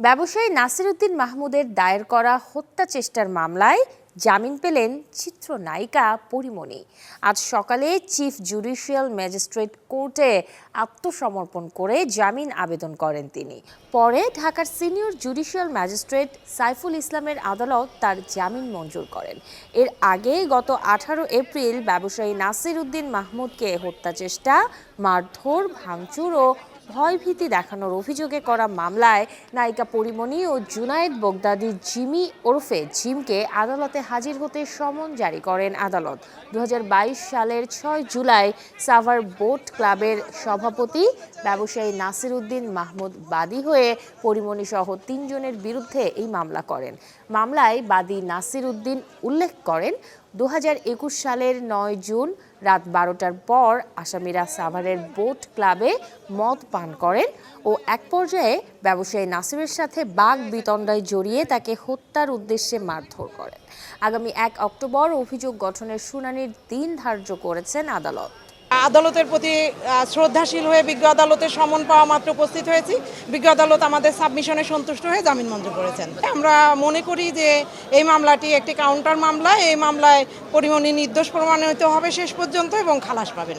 ব্যবসায়ী নাসির উদ্দিন মাহমুদের দায়ের করা হত্যা চেষ্টার মামলায় জামিন পেলেন চিত্রনায়িকা পরীমণি। আজ সকালে চিফ জুডিশিয়াল ম্যাজিস্ট্রেট কোর্টে আত্মসমর্পণ করে জামিন আবেদন করেন তিনি। পরে ঢাকার সিনিয়র জুডিশিয়াল ম্যাজিস্ট্রেট সাইফুল ইসলামের আদালত তার জামিন মঞ্জুর করেন। এর আগে গত 18 এপ্রিল ব্যবসায়ী নাসির উদ্দিন মাহমুদকে হত্যা চেষ্টা, মারধর, ভাঙচুর ও ভয়ভীতি দেখানোর অভিযোগে করা মামলায় নায়িকা পরীমণি ও জুনায়েদ বগদাদি জিমি ওরফে জিমকে আদালতে হাজির হতে সমন জারি করেন আদালত। 2022 সালের 6 জুলাই সাভার বোট ক্লাবের সভাপতি ব্যবসায়ী নাসির উদ্দিন মাহমুদ বাদী হয়ে পরীমণি সহ 3 জনের বিরুদ্ধে এই মামলা করেন। মামলায় বাদী নাসির উদ্দিন উল্লেখ করেন, 2021 সালের 9 জুন রাত 12টার পর আসামিরা সাভারের বোট ক্লাবে মদ পান করেন ও এক পর্যায়ে ব্যবসায়ী নাসিরের সাথে বাক বিতণ্ডায় জড়িয়ে তাকে হত্যার উদ্দেশ্যে মারধর করেন। আগামী 1 অক্টোবর অভিযোগ গঠনের শুনানির দিন ধার্য করেছেন আদালত। আদালতের প্রতি শ্রদ্ধাশীল হয়ে বিজ্ঞ আদালতের সমন পাওয়া মাত্র উপস্থিত হয়েছি। বিজ্ঞ আদালত আমাদের সাবমিশনে সন্তুষ্ট হয়ে জামিন মঞ্জুর করেছেন। আমরা মনে করি যে এই মামলাটি একটি কাউন্টার মামলা। এই মামলায় পরীমণি নির্দোষ প্রমাণিত হবে শেষ পর্যন্ত এবং খালাস পাবেন।